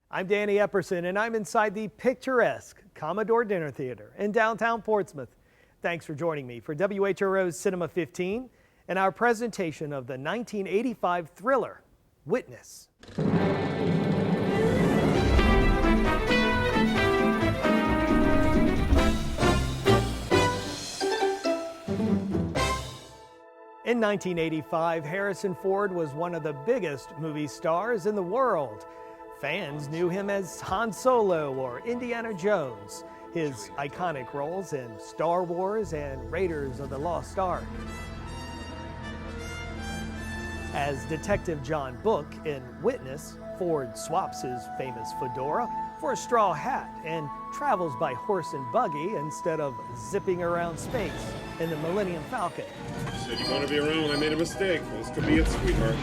I'm Danny Epperson, and I'm inside the picturesque Commodore Dinner Theater in downtown Portsmouth. Thanks for joining me for WHRO Cinema 15 and our presentation of the 1985 thriller, Witness. In 1985, Harrison Ford was one of the biggest movie stars in the world. Fans knew him as Han Solo or Indiana Jones, his iconic roles in Star Wars and Raiders of the Lost Ark. As Detective John Book in Witness, Ford swaps his famous fedora for a straw hat and travels by horse and buggy instead of zipping around space in the Millennium Falcon. You said you want to be around when I made a mistake. This could be it, sweetheart.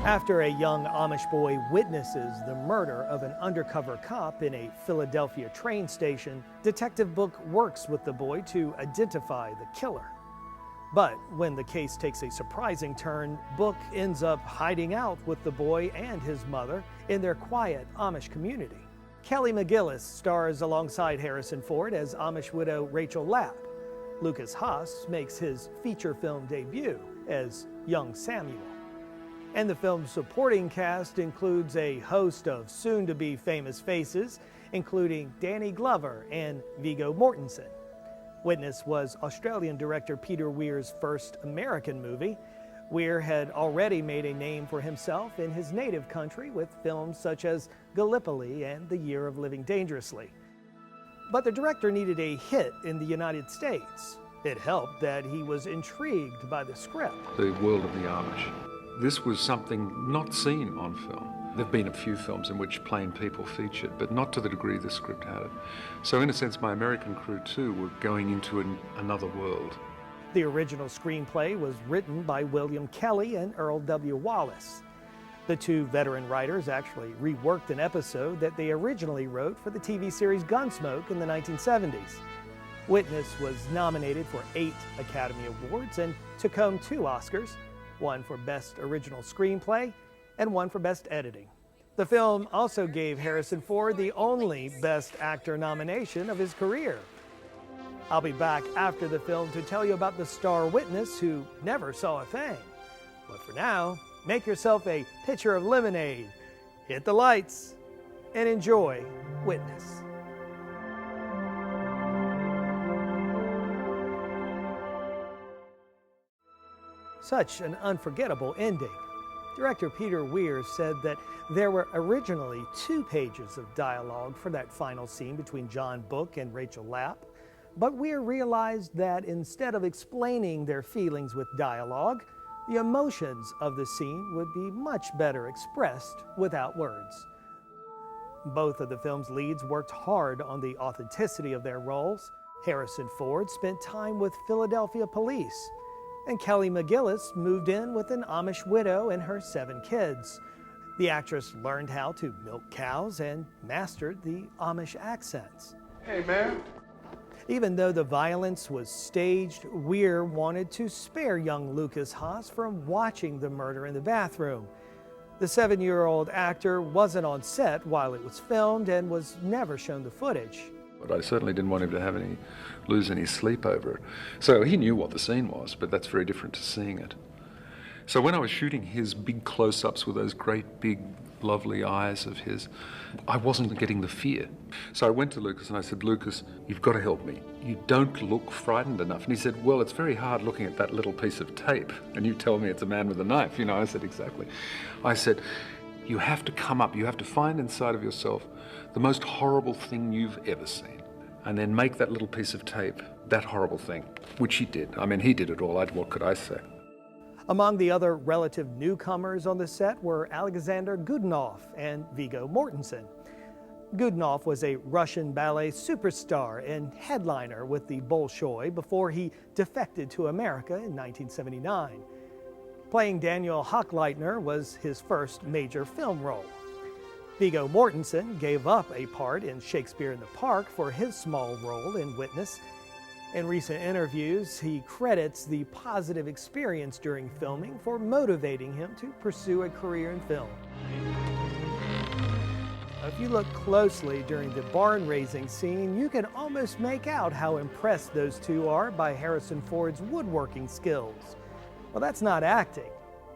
After a young Amish boy witnesses the murder of an undercover cop in a Philadelphia train station, Detective Book works with the boy to identify the killer. But when the case takes a surprising turn, Book ends up hiding out with the boy and his mother in their quiet Amish community. Kelly McGillis stars alongside Harrison Ford as Amish widow Rachel Lapp. Lucas Haas makes his feature film debut as young Samuel. And the film's supporting cast includes a host of soon-to-be famous faces, including Danny Glover and Viggo Mortensen. Witness was Australian director Peter Weir's first American movie. Weir had already made a name for himself in his native country with films such as Gallipoli and The Year of Living Dangerously. But the director needed a hit in the United States. It helped that he was intrigued by the script. The world of the Amish. This was something not seen on film. There have been a few films in which plain people featured, but not to the degree the script had it. So in a sense, my American crew too were going into another world. The original screenplay was written by William Kelly and Earl W. Wallace. The two veteran writers actually reworked an episode that they originally wrote for the TV series Gunsmoke in the 1970s. Witness was nominated for 8 Academy Awards and took home 2 Oscars, one for Best Original Screenplay and one for Best Editing. The film also gave Harrison Ford the only Best Actor nomination of his career. I'll be back after the film to tell you about the star witness who never saw a thing. But for now, make yourself a pitcher of lemonade, hit the lights, and enjoy Witness. Such an unforgettable ending. Director Peter Weir said that there were originally 2 pages of dialogue for that final scene between John Book and Rachel Lapp, but Weir realized that instead of explaining their feelings with dialogue, the emotions of the scene would be much better expressed without words. Both of the film's leads worked hard on the authenticity of their roles. Harrison Ford spent time with Philadelphia police, and Kelly McGillis moved in with an Amish widow and her 7 kids. The actress learned how to milk cows and mastered the Amish accents. Hey, man. Even though the violence was staged, Weir wanted to spare young Lucas Haas from watching the murder in the bathroom. The 7-year-old actor wasn't on set while it was filmed and was never shown the footage. But I certainly didn't want him to lose any sleep over it. So he knew what the scene was, but that's very different to seeing it. So when I was shooting his big close-ups with those great big lovely eyes of his, I wasn't getting the fear. So I went to Lucas and I said, Lucas, you've got to help me. You don't look frightened enough. And he said, well, it's very hard looking at that little piece of tape and you tell me it's a man with a knife. You know, I said, exactly. I said, you have to come up, you have to find inside of yourself the most horrible thing you've ever seen, and then make that little piece of tape that horrible thing, which he did. I mean, he did it all. What could I say? Among the other relative newcomers on the set were Alexander Godunov and Viggo Mortensen. Godunov was a Russian ballet superstar and headliner with the Bolshoi before he defected to America in 1979. Playing Daniel Hochleitner was his first major film role. Viggo Mortensen gave up a part in Shakespeare in the Park for his small role in Witness. In recent interviews, he credits the positive experience during filming for motivating him to pursue a career in film. If you look closely during the barn raising scene, you can almost make out how impressed those two are by Harrison Ford's woodworking skills. Well, that's not acting.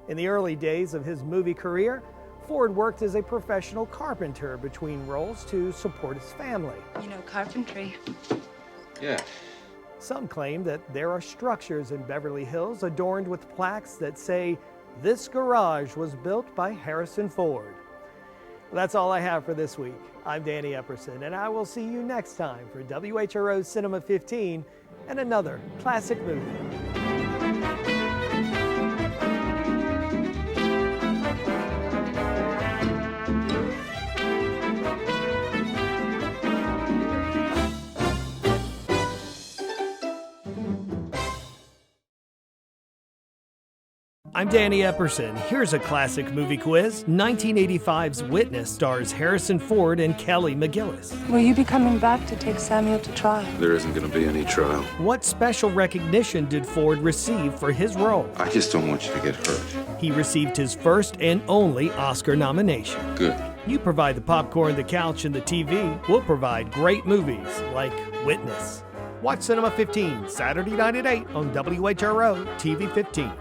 In the early days of his movie career, Ford worked as a professional carpenter between roles to support his family. You know carpentry. Yeah. Some claim that there are structures in Beverly Hills adorned with plaques that say, "This garage was built by Harrison Ford." Well, that's all I have for this week. I'm Danny Epperson, and I will see you next time for WHRO Cinema 15 and another classic movie. I'm Danny Epperson. Here's a classic movie quiz. 1985's Witness stars Harrison Ford and Kelly McGillis. Will you be coming back to take Samuel to trial? There isn't going to be any trial. What special recognition did Ford receive for his role? I just don't want you to get hurt. He received his first and only Oscar nomination. Good. You provide the popcorn, the couch, and the TV. We'll provide great movies like Witness. Watch Cinema 15 Saturday night at 8 on WHRO TV 15.